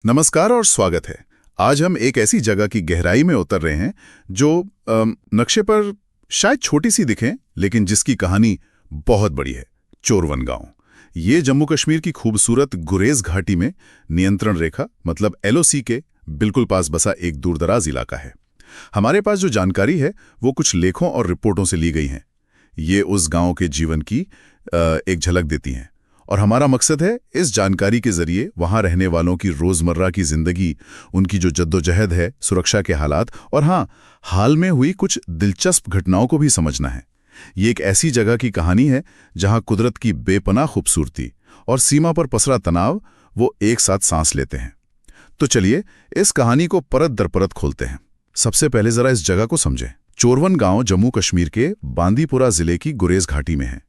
नमस्कार और स्वागत है। आज हम एक ऐसी जगह की गहराई में उतर रहे हैं जो नक्शे पर शायद छोटी सी दिखे, लेकिन जिसकी कहानी बहुत बड़ी है। चोरवन गांव। ये जम्मू कश्मीर की खूबसूरत गुरेज घाटी में नियंत्रण रेखा मतलब LOC के बिल्कुल पास बसा एक दूरदराज इलाका है। हमारे पास जो जानकारी है वो कुछ लेखों और रिपोर्टों से ली गई है। ये उस गांव के जीवन की एक झलक देती हैं और हमारा मकसद है इस जानकारी के जरिए वहां रहने वालों की रोजमर्रा की जिंदगी, उनकी जो जद्दोजहद है, सुरक्षा के हालात और हाँ, हाल में हुई कुछ दिलचस्प घटनाओं को भी समझना है। ये एक ऐसी जगह की कहानी है जहां कुदरत की बेपनाह खूबसूरती और सीमा पर पसरा तनाव वो एक साथ सांस लेते हैं। तो चलिए इस कहानी को परत दर परत खोलते हैं। सबसे पहले जरा इस जगह को समझें। चोरवन गांव जम्मू कश्मीर के बांदीपुरा जिले की गुरेज घाटी में है।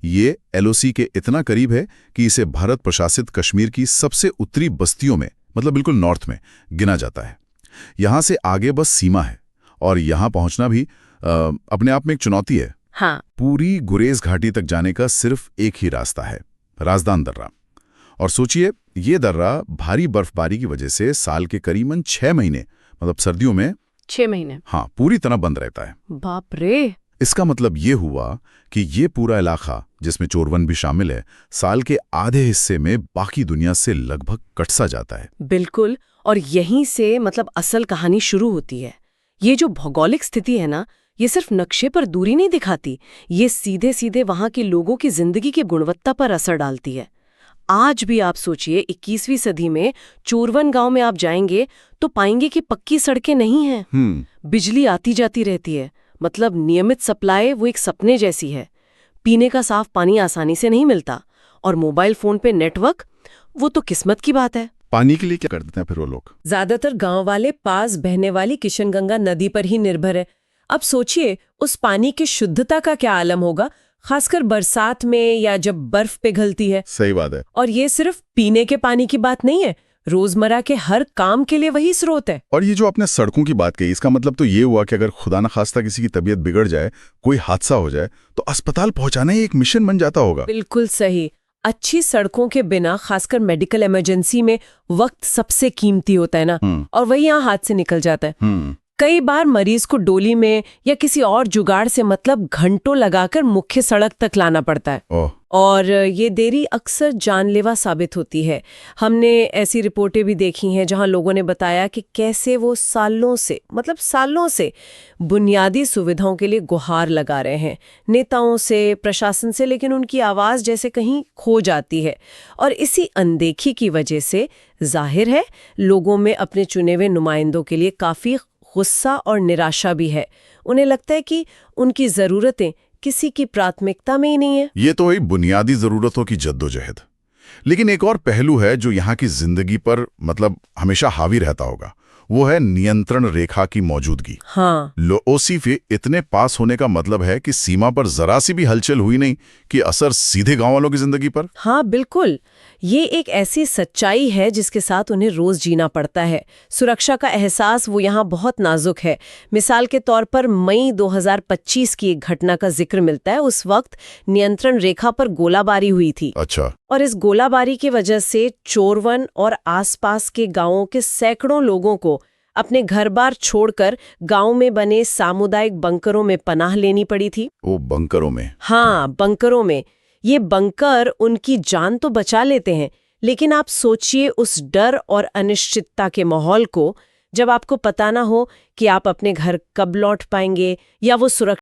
ये LOC के इतना करीब है कि इसे भारत प्रशासित कश्मीर की सबसे उत्तरी बस्तियों में, मतलब बिल्कुल नॉर्थ में गिना जाता है। यहां से आगे बस सीमा है और यहां पहुंचना भी अपने आप में एक चुनौती है। हाँ। पूरी गुरेज घाटी तक जाने का सिर्फ एक ही रास्ता है, राजदान दर्रा। और सोचिए, ये दर्रा भारी बर्फबारी की वजह से साल के करीबन 6 महीने, मतलब सर्दियों में 6 महीने, हाँ, पूरी तरह बंद रहता है। बाप रे। इसका मतलब ये हुआ कि ये पूरा इलाका, जिसमें चोरवन भी शामिल है, साल के आधे हिस्से में बाकी दुनिया से लगभग कट सा जाता है। बिल्कुल। और यहीं से मतलब असल कहानी शुरू होती है। ये जो भौगोलिक स्थिति है ना, ये सिर्फ नक्शे पर दूरी नहीं दिखाती, ये सीधे सीधे वहां के लोगों की जिंदगी की गुणवत्ता पर असर डालती है। आज भी आप सोचिए, 21वीं सदी में चोरवन गांव में आप जाएंगे तो पाएंगे कि पक्की सड़कें नहीं हैं। बिजली आती जाती रहती है, मतलब नियमित सप्लाई वो एक सपने जैसी है। पीने का साफ पानी आसानी से नहीं मिलता और मोबाइल फोन पे नेटवर्क, वो तो किस्मत की बात है। पानी के लिए क्या कर देते हैं फिर वो लोग? ज्यादातर गांव वाले पास बहने वाली किशनगंगा नदी पर ही निर्भर है। अब सोचिए उस पानी की शुद्धता का क्या आलम होगा, खासकर बरसात में या जब बर्फ पिघलती है। सही बात है। और ये सिर्फ पीने के पानी की बात नहीं है, रोजमर्रा के हर काम के लिए वही स्रोत है। और ये जो आपने सड़कों की बात कही, इसका मतलब तो ये हुआ कि अगर खुदा न खास्ता किसी की तबीयत बिगड़ जाए, कोई हादसा हो जाए, तो अस्पताल पहुंचाना ही एक मिशन बन जाता होगा। बिल्कुल सही। अच्छी सड़कों के बिना, खासकर मेडिकल इमरजेंसी में, वक्त सबसे कीमती होता है ना, और वही यहाँ हाथ से निकल जाता है। कई बार मरीज को डोली में या किसी और जुगाड़ से मतलब घंटों लगाकर मुख्य सड़क तक लाना पड़ता है। और ये देरी अक्सर जानलेवा साबित होती है। हमने ऐसी रिपोर्टें भी देखी हैं जहां लोगों ने बताया कि कैसे वो सालों से बुनियादी सुविधाओं के लिए गुहार लगा रहे हैं, नेताओं से, प्रशासन से, लेकिन उनकी आवाज जैसे कहीं खो जाती है। और इसी अनदेखी की वजह से जाहिर है लोगों में अपने चुने हुए नुमाइंदों के लिए काफी गुस्सा और निराशा भी है। उन्हें लगता है कि उनकी जरूरतें किसी की प्राथमिकता में ही नहीं है। ये तो हुई बुनियादी जरूरतों की जद्दोजहद। लेकिन एक और पहलू है जो यहाँ की जिंदगी पर मतलब हमेशा हावी रहता होगा, वो है नियंत्रण रेखा की मौजूदगी। हाँ। LOC के इतने पास होने का मतलब है कि सीमा पर जरा सी भी हलचल हुई नहीं कि असर सीधे गांव वालों की जिंदगी पर। हाँ बिल्कुल, ये एक ऐसी सच्चाई है जिसके साथ उन्हें रोज जीना पड़ता है। सुरक्षा का एहसास वो यहाँ बहुत नाजुक है। मिसाल के तौर पर मई 2025 की एक घटना का जिक्र मिलता है। उस वक्त नियंत्रण रेखा पर गोलाबारी हुई थी। अच्छा। और इस गोलाबारी की वजह से चोरवन और आसपास के गांवों के सैकड़ों लोगों को अपने घर-बार छोड़कर गांव में बने सामुदायिक बंकरों में पनाह लेनी पड़ी थी। वो बंकरों में? हाँ, बंकरों में। ये बंकर उनकी जान तो बचा लेते हैं, लेकिन आप सोचिए उस डर और अनिश्चितता के माहौल को, जब आपको पता ना हो कि आप अपने घर कब लौट पाएंगे या वो सुरक्षा